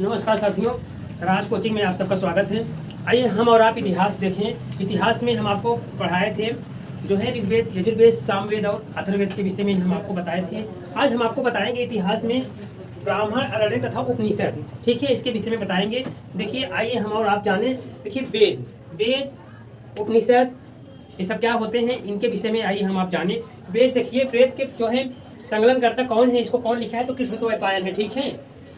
नमस्कार साथियों, राज कोचिंग में आप सबका स्वागत है। आइए हम और आप इतिहास देखें। इतिहास में हम आपको पढ़ाए थे जो है ऋग्वेद, यजुर्वेद, सामवेद और अथर्ववेद के विषय में हम आपको बताए थे। आज हम आपको बताएंगे इतिहास में ब्राह्मण, अरण्यक तथा उपनिषद। ठीक है, इसके विषय में बताएंगे। देखिए, आइए हम और आप जाने। देखिए, वेद, उपनिषद, ये सब क्या होते हैं, इनके विषय में आइए हम आप जाने। वेद, देखिए वेद के जो है संकलनकर्ता कौन है, इसको कौन लिखा है, तो कृष्णद्वैपायन है। ठीक है,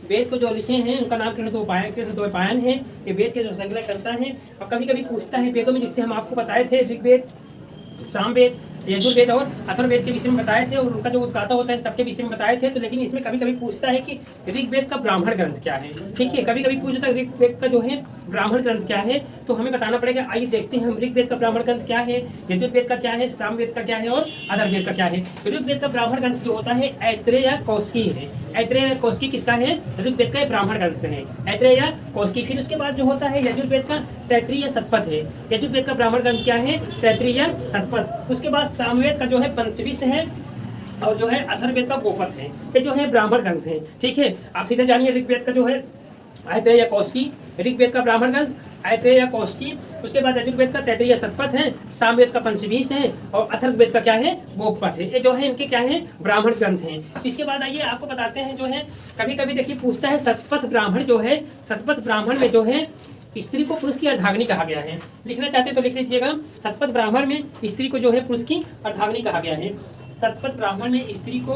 वेद को जो लिखे हैं उनका नाम कृष्णद्वैपायन है। ये वेद के जो संकलन करता है और कभी कभी पूछता है वेदों में, जिससे हम आपको बताए थे ऋग्वेद, सामवेद, यजुर्वेद और अथर्ववेद के विषय में बताए थे, और उनका जो उद्गाता होता है सबके विषय में बताए थे। तो लेकिन इसमें कभी कभी पूछता है कि ऋग्वेद का ब्राह्मण ग्रंथ क्या है। ठीक है, कभी कभी पूछता है ऋग्वेद का जो है ब्राह्मण ग्रंथ क्या है, तो हमें बताना पड़ेगा। आइए देखते हैं हम ऋग्वेद का ब्राह्मण ग्रंथ क्या है, यजुर्वेद का क्या है, सामवेद का क्या है और अथर्ववेद का क्या है। ऋग्वेद का ब्राह्मण ग्रंथ जो होता है ऐत्रेय या कौशिकी है। ऐत्रेय या कौशिकी किसका है? ऋग्वेद का ब्राह्मण ग्रंथ है, ऐत्रेय या कौशिकी। फिर उसके बाद जो होता है यजुर्वेद का तैत्तिरीय शतपथ है। यजुर्वेद का ब्राह्मण ग्रंथ क्या है? तैत्तिरीय शतपथ। उसके बाद सामवेद का जो है पंचविश है, और जो है अथर्ववेद का गोपथ है। ये जो है ब्राह्मण ग्रंथ है। ठीक है, आप सीधे जानिए ऋग्वेद का जो है ऐत्रेय या कौशिकी, ऋग्वेद का ब्राह्मण ग्रंथ ऐत्रेय या कौशिकी। उसके बाद यजुर्वेद का तैत्तिरीय शतपथ है, सामवेद का पंचविश है और अथर्ववेद का क्या है? गोपथ है। ये जो है इनके क्या है? ब्राह्मण ग्रंथ हैं। इसके बाद आइए आपको बताते हैं जो है कभी कभी देखिए पूछता है शतपथ ब्राह्मण जो है, शतपथ ब्राह्मण में जो है स्त्री को पुरुष की अर्धांगिनी कहा गया है। लिखना चाहते तो लिख लीजिएगा। शतपथ ब्राह्मण में स्त्री को जो है पुरुष की अर्धांगिनी कहा गया है। शतपथ ब्राह्मण में स्त्री को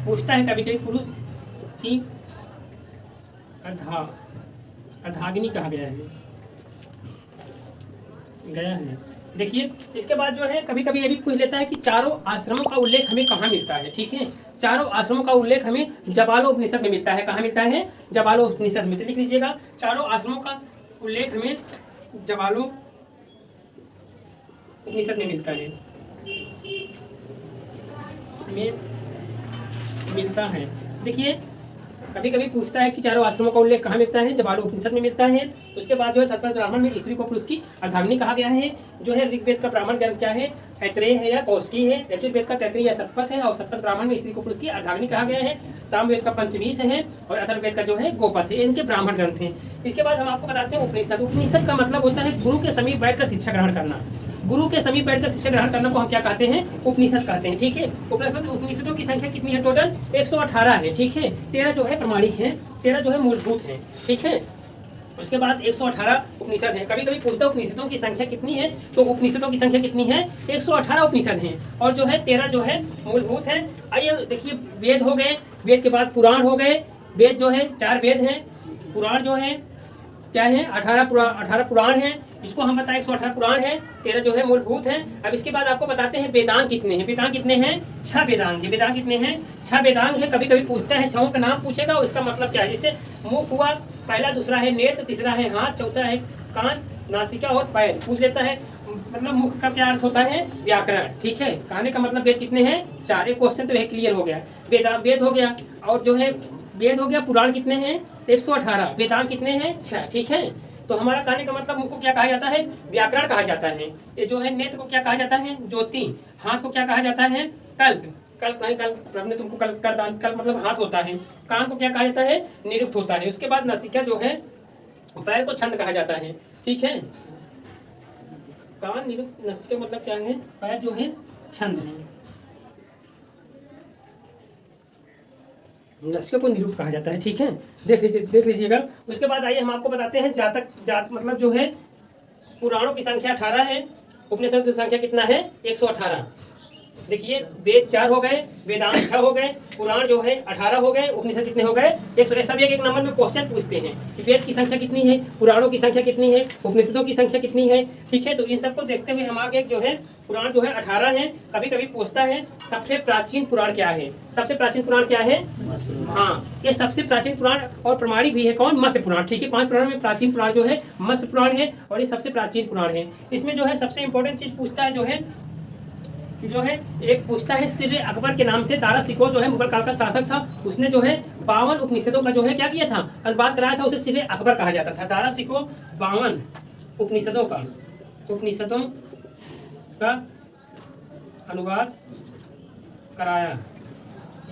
पूछता है कभी कभी पुरुष की अर्धांगिनी कहा गया है। देखिए, इसके बाद जो है कभी कभी ये भी पूछ लेता है कि चारों आश्रमों का उल्लेख हमें कहाँ मिलता है। ठीक है, चारों आश्रमों का उल्लेख हमें जबालोपनिषद में मिलता है। कहाँ मिलता है? जबालोपनिषद में। तो लिख लीजिएगा, चारों आश्रमों का उल्लेख हमें जबालोपनिषद में मिलता है। देखिए, कभी कभी पूछता है कि चारों आश्रमों का उल्लेख कहाँ मिलता है? जबालोपनिषद में मिलता है। उसके बाद जो है शतपथ ब्राह्मण में स्त्री को पुरुष की अर्धांगिनी कहा गया है। जो है ऋग्वेद का ब्राह्मण ग्रंथ क्या है? ऐत्रेय है या कौशिकी है। यजुर्वेद का तैत्तिरीय या शतपथ है और शतपथ ब्राह्मण में स्त्री को पुरुष की अर्धांगिनी कहा गया है। सामवेद का पंचविश है और अथर्ववेद का जो है गोपथ है। इनके ब्राह्मण ग्रंथ हैं। इसके बाद हम आपको बताते हैं उपनिषद। उपनिषद का मतलब होता है गुरु के समीप बैठकर शिक्षा ग्रहण करना। गुरु के समीप बैठकर शिक्षा ग्रहण करने को हम क्या कहते हैं? उपनिषद कहते हैं। ठीक है, उपनिषदों की संख्या कितनी है? टोटल 118 है। ठीक है, 13 जो है प्रमाणिक है, 13 जो है मूलभूत है। ठीक है, उसके बाद 118 उपनिषद है। कभी कभी पूछता है उपनिषदों की संख्या कितनी है, तो उपनिषदों की संख्या कितनी है? 118 उपनिषद हैं और जो है 13 जो है मूलभूत है। आइए देखिए, वेद हो गए, वेद के बाद पुराण हो गए। वेद जो है 4 वेद हैं, पुराण जो है क्या है? 18 पुराण है। इसको हम बताएं 118 पुराण है, 13 जो है मूलभूत है। अब इसके बाद आपको बताते हैं वेदांग कितने हैं। वेदांग कितने हैं? 6 वेदांग है। वेदांग कितने हैं? 6 वेदांग है। कभी कभी पूछता है 6 का नाम पूछेगा, उसका मतलब क्या है। जैसे मुख हुआ पहला, दूसरा है नेत्र, तीसरा है हाथ, चौथा है कान, नासिका और पैर पूछ लेता है। मतलब मुख का क्या अर्थ होता है? व्याकरण। ठीक है, कहने का मतलब वेद कितने हैं? 4। एक क्वेश्चन तो यह क्लियर हो गया। वेद हो गया, और जो है वेद हो गया। पुराण कितने हैं? 118। वेदांग कितने हैं? 6। ठीक है, तो हमारा कहने का मतलब मुख को क्या कहा जाता है? व्याकरण कहा जाता है। ये जो है नेत्र को क्या कहा जाता है? ज्योति। हाथ को क्या कहा जाता है? कल्प नहीं, कल्प हमने तुमको कल्प मतलब हाथ होता है। कान को क्या कहा जाता है? निरुक्त होता है। उसके बाद नासिका जो है, पैर को छंद कहा जाता है। ठीक है, कान निरुक्त, नासिका मतलब क्या है? पैर जो है छंद है, नस्यों को निरूप कहा जाता है। ठीक है, देख लीजिएगा। उसके बाद आइए हम आपको बताते हैं जात मतलब जो है पुराणों की संख्या 18 है, उपनिषद की संख्या कितना है? 118। देखिए, वेद 4 हो गए, वेदांत 6 हो गए, पुराण जो है 18 हो गए, उपनिषद कितने हो गए? 100। सब एक नंबर में क्वेश्चन पूछते हैं कि वेद की संख्या कितनी है, पुराणों की संख्या कितनी है, उपनिषदों की संख्या कितनी है। ठीक है, तो इन सबको देखते हुए हम आगे जो है पुराण जो है 18 है। कभी कभी पूछता है सबसे प्राचीन पुराण क्या है? सबसे प्राचीन पुराण क्या है? हाँ, ये सबसे प्राचीन पुराण और प्रमाणिक भी है। कौन? मत्स्य पुराण। ठीक है, 5 पुराण में प्राचीन पुराण जो है मत्स्य पुराण है, और ये सबसे प्राचीन पुराण है। इसमें जो है सबसे इंपॉर्टेंट चीज पूछता है जो है एक पूछता है सिर अकबर के नाम से। दारा शिकोह जो है मुगल काल का शासक था, उसने जो है 52 उपनिषदों का जो है क्या किया था? अनुवाद कराया था। उसे सिर अकबर कहा जाता था। दारा शिकोह 52 उपनिषदों का अनुवाद कराया।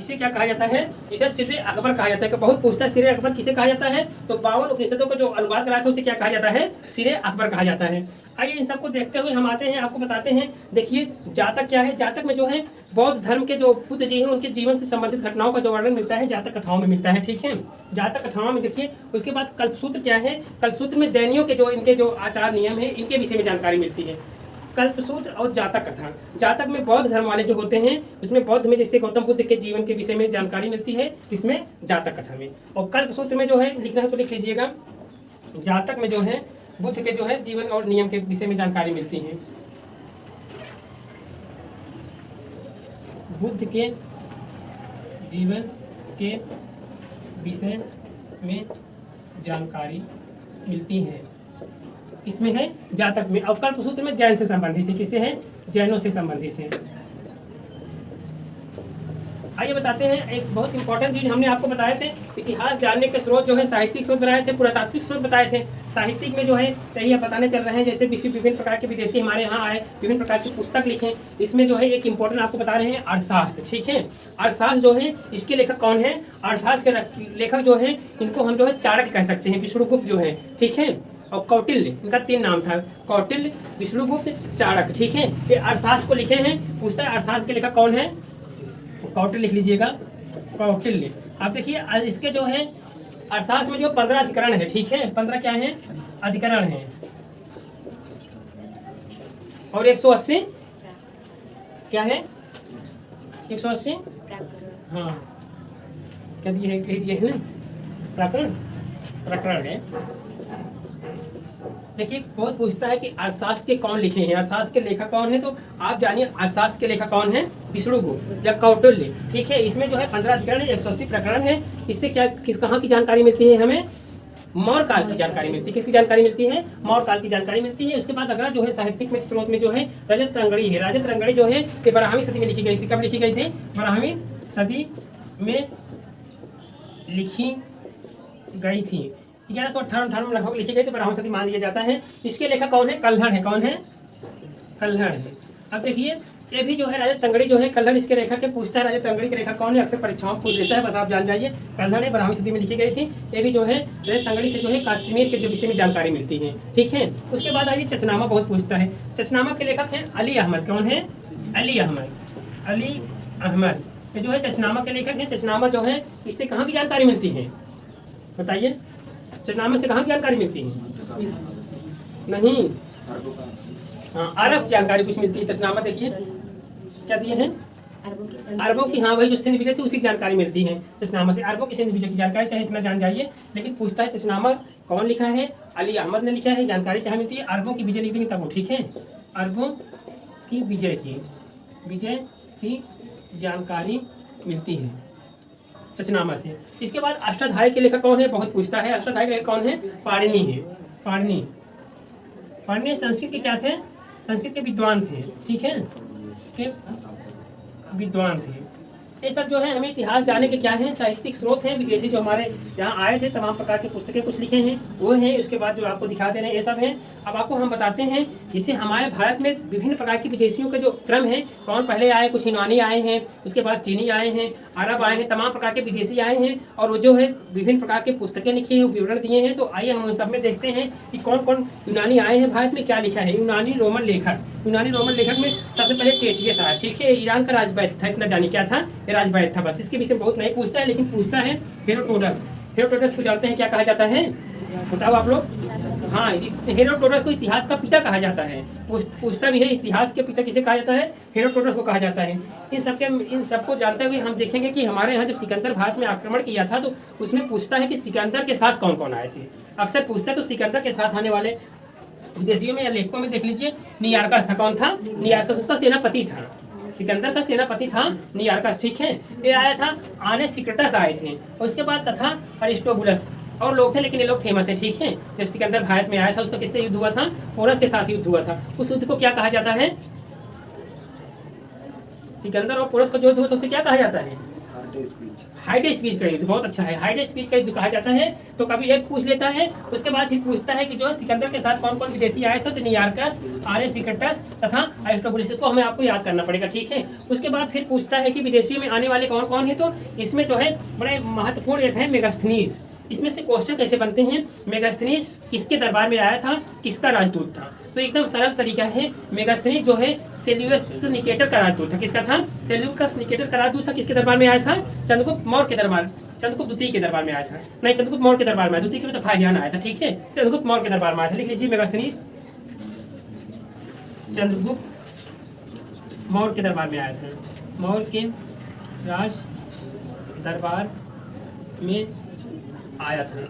जिसे क्या कहा जाता है, जिसे सिर अकबर कहा जाता है। बहुत पूछता है सिर अकबर किसे कहा जाता है, तो 52 उपनिषदों को जो अनुवाद कराया था उसे क्या कहा जाता है, सिर अकबर कहा जाता है। आइए इन सबको देखते हुए हम आते हैं, आपको बताते हैं। देखिए जातक क्या है, जातक में जो है बौद्ध धर्म के जो बुद्ध जी हैं उनके जीवन से संबंधित घटनाओं का जो वर्णन मिलता है जातक कथाओं में मिलता है, ठीक है, जातक कथाओं में। देखिए उसके बाद कल्पसूत्र क्या है, कल्पसूत्र में जैनियों के जो इनके जो आचार नियम है इनके विषय में जानकारी मिलती है। कल्पसूत्र और जातक कथा, जातक में बौद्ध धर्म वाले जो होते हैं उसमें बौद्ध में जैसे गौतम बुद्ध के जीवन के विषय में जानकारी मिलती है, इसमें जातक कथा में। और कल्पसूत्र में जो है लिखना है तो लिख लीजिएगा, जातक में जो है बुद्ध के जो है जीवन और नियम के विषय में जानकारी मिलती है, बुद्ध के जीवन के विषय में जानकारी मिलती है, इसमें है जातक में। और कल्पसूत्र में जैन से संबंधित है, किससे है, जैनों से संबंधित है। आइए बताते हैं एक बहुत इंपॉर्टेंट चीज हमने आपको बताए थे, इतिहास जानने के स्रोत जो है साहित्यिक स्रोत बनाए थे, पुरातात्विक स्रोत बताए थे। साहित्यिक में जो है यही आप बताने चल रहे हैं, जैसे विभिन्न प्रकार के विदेशी हमारे यहाँ आए, विभिन्न प्रकार की पुस्तक लिखे। इसमें जो है एक इंपॉर्टेंट आपको बता रहे हैं अर्थशास्त्र, ठीक है। अर्थशास्त्र जो है इसके लेखक कौन है, अर्थशास्त्र के लेखक जो है इनको हम जो है चाणक्य कह सकते हैं, विष्णुगुप्त जो है, ठीक है। और कौटिल्य, इनका 3 नाम था, कौटिल्य, विष्णुगुप्त, चाणक्य, ठीक है। ये अर्थशास्त्र को लिखे हैं। पूछता है अर्थशास्त्र के लेखक कौन है, कौटिल्य लिख लीजिएगा, कौटिल्य। आप देखिए इसके जो है अर्थशास्त्र में जो 15 अधिकरण है, ठीक है, 15 क्या है, अधिकरण है, और 180 क्या है, 180 हाँ क्या दिए है ना, प्रकरण, प्रकरण है। देखिए बहुत पूछता है कि अर्थशास्त्र के कौन लिखे हैं, अर्थशास्त्र के लेखक कौन है, तो आप जानिए अर्थशास्त्र के लेखक कौन है, विष्णुगुप्त या कौटिल्य, ठीक है। इसमें जो है 15 अधिकरण है, 180 प्रकरण है। इससे क्या कहाँ की जानकारी मिलती है, हमें मौर्य काल की जानकारी मिलती है। किसकी जानकारी मिलती है, मौर्य काल की जानकारी मिलती है। उसके बाद अगला जो है साहित्यिक में स्रोत में जो है रजत रंगड़ी है। रजत रंगड़ी जो है ये 12वीं सदी में लिखी गई थी। कब लिखी गई थी, 12वीं सदी में लिखी गई थी, 1158 में लगभग लिखी गई, तो 12वीं सदी मान लिया जाता है। इसके लेखक कौन है, कल्हड़ है, कौन है, कल्हड़ है। अब देखिए ये भी जो है राजा तंगड़ी जो है, कल्हड़ इसके लेखक है। पूछता है राजा तंगड़ी के लेखक कौन है, अक्सर परीक्षाओं में पूछ देता है, बस आप जान जाइए कल्हड़ है, 12वीं सदी में लिखी गई थी। ये भी जो है राजा तंगड़ी से जो है कश्मीर के जो विषय में जानकारी मिलती है, ठीक है। उसके बाद आइए चचनामा बहुत पूछता है। चचनामा के लेखक हैं अली अहमद, कौन है, अली अहमद, अली अहमद ये जो है चचनामा के लेखक हैं। चचनामा जो है इससे कहाँ की जानकारी मिलती है, बताइए, चचनामा से कहाँ की जानकारी मिलती है, नहीं हाँ अरब जानकारी कुछ मिलती है। चचनामा देखिए क्या दिए हैं, अरबों की, हाँ वही जो सिंध विजय थी उसी की जानकारी मिलती है चचनामा से, अरबों की सिंध विजय की जानकारी, चाहे इतना जान जाइए। लेकिन पूछता है चचनामा कौन लिखा है, अली अहमद ने लिखा है। जानकारी क्या मिलती है, अरबों की विजय लिख देंगे तब वो, ठीक है, अरबों की विजय की जानकारी मिलती है चचनामा से। इसके बाद अष्टाध्यायी के लेखक कौन है, बहुत पूछता है। अष्टाध्यायी के लेखक कौन है, पाणिनि है, पाणिनि। पाणिनि संस्कृत के क्या थे, संस्कृत के विद्वान थे, ठीक है, के विद्वान थे। ये सब जो है हमें इतिहास जानने के क्या है, साहित्यिक स्रोत हैं। विदेशी जो हमारे यहाँ आए थे तमाम प्रकार की पुस्तकें कुछ लिखे हैं वो हैं। उसके बाद जो आपको दिखा दे रहे हैं ये सब हैं। अब आपको हम बताते हैं जिससे हमारे भारत में विभिन्न प्रकार की विदेशियों के जो क्रम है, कौन पहले आए, कुछ यूनानी आए हैं, उसके बाद चीनी आए हैं, अरब आए हैं, तमाम प्रकार के विदेशी आए हैं। और वो जो है विभिन्न प्रकार की पुस्तकें लिखी हैं, विवरण दिए हैं। तो आइए हम उन सब में देखते हैं कि कौन कौन यूनानी आए हैं भारत में, क्या लिखा है। यूनानी रोमन लेखक, यूनानी रोमन लेखक में सबसे पहले टेटियस आया, ठीक है, ईरान का राजवैद्य था, इतना जानिए क्या था, ये राजवैद्य था। बस इसके विषय में बहुत नहीं पूछता है, लेकिन पूछता है हेरोडोटस। हेरोडोटस को जानते हैं क्या कहा जाता है, बताओ आप लोग, हाँ हेरोडोटस को इतिहास का पिता कहा जाता है। पूछता भी है इतिहास के पिता किसे कहा जाता है, हेरोडोटस को कहा जाता है। इन सबको जानते हुए हम देखेंगे कि हमारे यहाँ जब सिकंदर भारत में आक्रमण किया था तो उसमें पूछता है कि सिकंदर के साथ कौन कौन आए थे। अक्सर पूछता है तो सिकंदर के साथ आने वाले विदेशियों में या लेखकों में देख लीजिए, नियार्कस था, कौन था, नियार्कस उसका सेनापति था, सिकंदर का सेनापति था नियार्कस, ठीक है। ये आया था, आने सिक्रेटस आए थे, और उसके बाद तथा अरिस्टोबुलस और लोग थे, लेकिन ये लोग फेमस है, ठीक है। जब सिकंदर भारत में आया था उसका किससे युद्ध हुआ था, पोरस के साथ युद्ध हुआ था। उस युद्ध को क्या कहा जाता है, सिकंदर और पोरस का जो युद्ध हुआ था उसे क्या कहा जाता है, हाइड स्पीच का युद्ध, बहुत अच्छा है। हाइड स्पीच का युद्ध कहा जाता है। तो कभी एक पूछ लेता है, उसके बाद फिर पूछता है कि जो सिकंदर के साथ कौन कौन विदेशी आए थे, तो नियार्कस, आर्यसिकटस तथा अरिस्टोबुलस को हमें आपको याद करना पड़ेगा, ठीक है। उसके बाद फिर पूछता है कि विदेशियों में आने वाले कौन कौन है, तो इसमें जो है बड़े महत्वपूर्ण एक है मेगास्थनीज। इसमें से क्वेश्चन कैसे बनते हैं, मेगास्थनीज किसके दरबार में आया था, किसका राजदूत था, तो एकदम सरल तरीका है। मेगास्थनीज जो है सेल्यूकस निकेटर का राजदूत था। किसका था, सेल्यूकस निकेटर का राजदूत था। किसके दरबार में आया था, चंद्रगुप्त मौर्य के दरबार, चंद्रगुप्त द्वितीय के दरबार में आया था, नहीं चंद्रगुप्त मौर्य के दरबार में आया, द्वितीय के तो फाहियान आया था, ठीक है। चंद्रगुप्त मौर्य के दरबार में आया था, लिख लीजिए मेगास्थनीज चंद्रगुप्त मौर्य के दरबार में आया था, मौर्य के राज दरबार में आया था।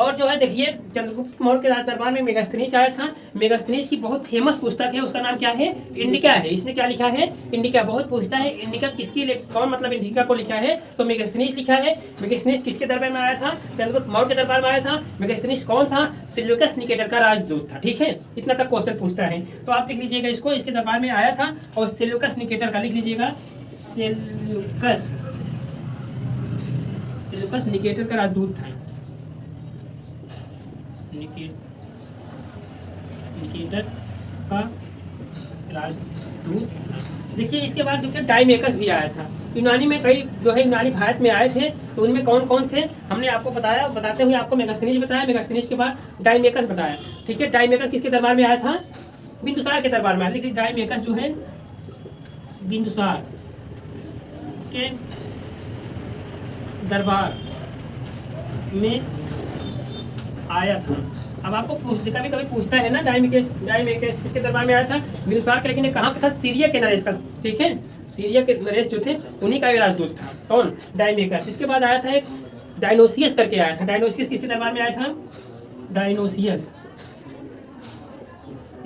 और जो है देखिए चंद्रगुप्त मौर्य के राज दरबार में मेगास्थनीज आया था। मेगास्थनीज की बहुत फेमस पुस्तक है, उसका नाम क्या है, इंडिका है। इसमें क्या लिखा है, इंडिका। बहुत पूछता है इंडिका किसकी, कौन मतलब इंडिका को लिखा है, तो मेगास्थनीज लिखा है। मेगास्थनीज किसके दरबार में आया था, चंद्रगुप्त मौर्य के दरबार में आया था। मेगास्थनीज कौन था, सेल्यूकस निकेटर का राजदूत था, ठीक है। इतना तक क्वेश्चन पूछता है, तो आप लिख लीजिएगा इसको, इसके दरबार में आया था और सेल्यूकस निकेटर का लिख लीजिएगा, सेल्यूकस निकेटर का राजदूत था, निकेटर का राजदूत था। देखिए इसके बाद देखिए डाइमेकस भी आया था। यूनानी में कई जो है यूनानी भारत में आए थे, तो उनमें कौन कौन थे हमने आपको बताया, बताते हुए आपको मेगास्थनीज बताया, मेगास्थनीज के बाद डाइमेकस बताया, ठीक है। डाइमेकस किसके दरबार में आया था, बिंदुसार के दरबार में आया। देखिए डाइमेकस जो है बिंदुसार के दरबार में आया था। अब आपको कभी कभी पूछता है ना, डाइमेकस किसके दरबार में आया था, बिंदुसार के, लेकिन कहाँ पे था, सीरिया के नरेश का, ठीक है। सीरिया के नरेश जो थे उन्हीं का राजदूत था, कौन, डाइमेकस। इसके बाद आया था एक डायनोसियस करके आया था। डायनोसियस किसके दरबार में आया था, डायनोसियस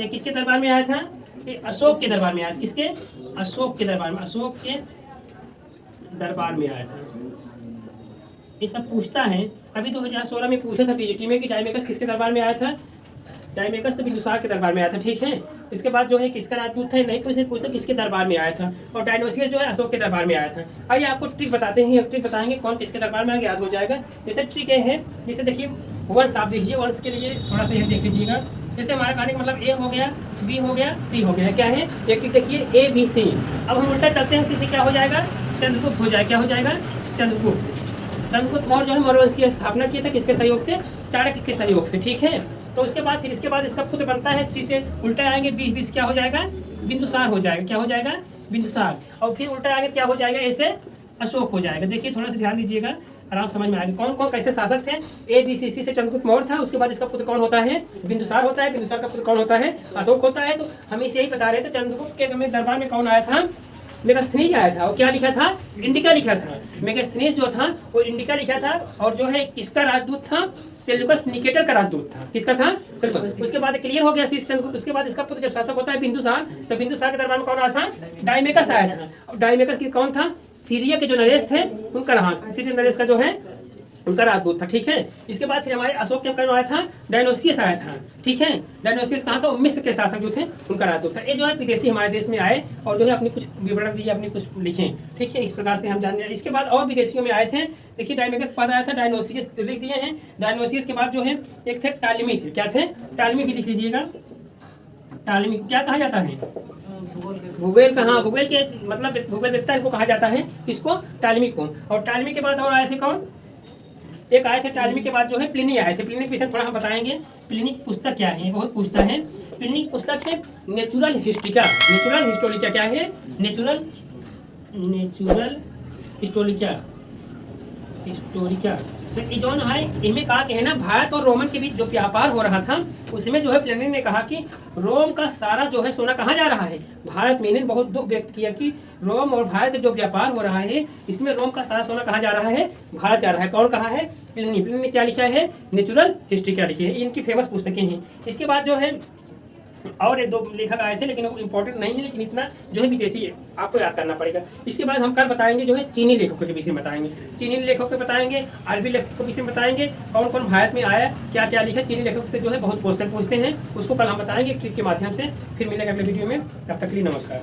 ये किसके दरबार में आया था, ये अशोक के दरबार में आया था। किसके, अशोक के दरबार में, अशोक के दरबार में आया था। ये सब पूछता है। अभी 2016 में पूछा था पीजीटी में कि डाइमेकस किसके दरबार में आया था, डाइमेकस तो बिंदुसार के दरबार में आया था, ठीक है। इसके बाद जो है किसका राजदूत था, नहीं पूछता किसके दरबार में आया था। और डायनोसियस जो है अशोक के दरबार में आया था। आइए आपको ट्रिक बताते हैं, ट्रिक बताएंगे कौन किसके दरबार में आगे याद हो जाएगा। जैसे ट्रिक ये है, जैसे देखिए वंश आप देखिए, वंश के लिए थोड़ा सा ये देख लीजिएगा। जैसे हमारा कहने का मतलब ए हो गया, बी हो गया, सी हो गया, क्या है एक ट्रिक देखिए ए बी सी। अब हम उल्टा चलते हैं, सी से क्या हो जाएगा, चंद्रगुप्त हो जाएगा, क्या हो जाएगा, चंद्रगुप्त। चंद्रगुप्त मौर्य जो है मौर्य वंश की स्थापना की था, किसके सहयोग से, चाणक्य के सहयोग से, ठीक है। तो उसके बाद फिर इसके बाद इसका पुत्र बनता है, सी से उल्टा आएंगे, बी, बी से क्या हो जाएगा, बिंदुसार हो जाएगा, क्या हो जाएगा, बिंदुसार। और फिर उल्टा आगे क्या हो जाएगा, ऐसे अशोक हो जाएगा। देखिए थोड़ा सा ध्यान दीजिएगा, आराम समझ में आएगा कौन कौन कैसे शासक थे। ए बी सी, सी से चंद्रगुप्त मौर्य था, उसके बाद इसका पुत्र कौन होता है, बिंदुसार होता है, बिंदुसार का पुत्र कौन होता है, अशोक होता है। तो हम इसे यही बता रहे थे, चंद्रगुप्त के दरबार में कौन आया था, मेगास्थनीज आया था। और क्या लिखा था, इंडिका लिखा था। मेगास्थनीज जो था वो इंडिका लिखा था। और जो है किसका राजदूत था, सेल्यूकस निकेटर का राजदूत था। किसका था, सेल्यूकस। उसके बाद क्लियर हो गया चंद्रगुप्त। उसके बाद इसका पुत्र जब शासक होता है बिंदुसार, तो बिंदुसार के दरबार में कौन आया था, डाइमेकस आया था। और डाइमेकस की कौन था, सीरिया के जो नरेश थे उनका रहा, सीरिया नरेश का जो है उनका राजदूत था, ठीक है। इसके बाद फिर हमारे अशोक के आया था, डायनोसियस आया था, ठीक है। डायनोसियस कहाँ था, मिस्र के शासक जो थे उनका राजदूत था। ये जो है विदेशी हमारे देश में आए और जो है अपनी कुछ विवरण दिए, अपनी कुछ लिखे, ठीक है। इस प्रकार से हम जान। इसके बाद और विदेशियों में आए थे, देखिए डाइमेकस के बाद आया था डायनोसियस, लिख दिए हैं। डायनोसियस के बाद जो है एक थे टालमी थे, क्या थे, टालमी भी लिख लीजिएगा। टालमी क्या कहा जाता है, भूगोल का, हाँ भूगोल के मतलब भूगोलवेत्ता इनको कहा जाता है, इसको, टालमी को। और टालमी के बाद और आए थे कौन, एक आए थे टालमी के बाद जो है प्लिनी आए थे। प्लिनी के विषय थोड़ा हम बताएंगे। प्लिनी की पुस्तक क्या है, बहुत पूछता है। प्लिनी की पुस्तक है नेचुरल हिस्टोरिका। नेचुरल हिस्टोरिका क्या है, नेचुरल हिस्टोरिका। तो ये जो है इनमें कहा कि है ना, भारत और रोमन के बीच जो व्यापार हो रहा था उसमें जो है प्लिनी ने कहा कि रोम का सारा जो है सोना कहाँ जा रहा है, भारत में। इन्हें बहुत दुख व्यक्त किया कि रोम और भारत जो व्यापार हो रहा है इसमें रोम का सारा सोना कहाँ जा रहा है, भारत जा रहा है। कौन कहा है, प्लिनी। प्लिनी ने क्या लिखा है, नेचुरल हिस्ट्री क्या लिखी है। इनकी फेमस पुस्तकें हैं। इसके बाद जो है और एक दो लेखक आए थे, लेकिन वो इम्पोर्टेंट नहीं है, लेकिन इतना जो है विदेशी है, आपको याद करना पड़ेगा। इसके बाद हम कल बताएंगे जो है चीनी लेखकों के विषय में बताएंगे, चीनी लेखकों के बताएंगे, अरबी लेखकों के विषय में बताएंगे, कौन कौन भारत में आया, क्या क्या लिखा। चीनी लेखक से जो है बहुत क्वेश्चन पूछते हैं, उसको कल हम बताएंगे ट्रिक के माध्यम से। फिर मिलेगा अगले वीडियो में, तब तक के लिए नमस्कार।